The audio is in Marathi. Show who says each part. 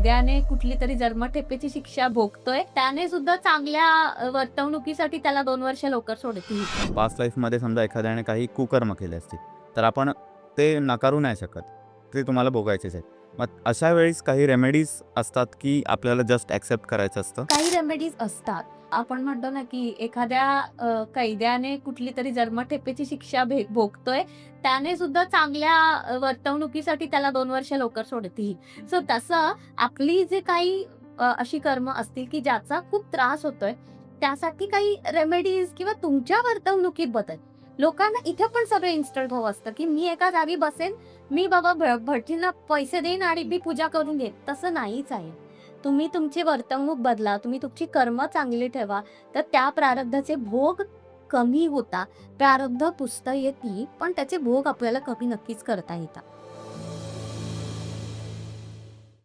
Speaker 1: कैद्याने कुठली तरी जन्मठेपेची शिक्षा भोगतोय, त्याने सुद्धा चांगल्या वर्तवणुकीसाठी त्याला 2 वर्ष लवकर सोडतील.
Speaker 2: पास्ट लाईफमध्ये समजा एखाद्याने काही कुकर्म केले असतील, तर आपण ते नकारू नाही शकत. ते तुम्हाला भोगायचेच आहेत. मग अशा वेळेस काही रेमेडीज असतात, की आपल्याला जस्ट ॲक्सेप्ट करायचं असतं?
Speaker 1: काही रेमेडीज असतात. आपण म्हणतो ना, की एखाद्या कैद्याने कुठली तरी जन्मठेपेची शिक्षा भोगतोय, त्याने सुद्धा चांगल्या वर्तवणुकीसाठी त्याला 2 वर्ष लवकर सोडतील. सो तसं आपली जे काही अशी कर्म असतील, की ज्याचा खूप त्रास होतोय, त्यासाठी काही रेमेडीज किंवा तुमच्या वर्तवणुकीत बदल. लोकांना इथे पण सगळं इन्स्टंट हवं असतं, की मी एका जागी बसेन, मी बाबा भटजींना पैसे देईन आणि मी पूजा करून घेईन. तसं नाहीच आहे. तुम्ही तुमची वर्तवणूक बदला, तुम्ही तुमची कर्म चांगली ठेवा, तर त्या प्रारब्धाचे भोग कमी होता. प्रारब्ध पुसता येतील, पण त्याचे भोग आपल्याला कमी नक्कीच करता येतात.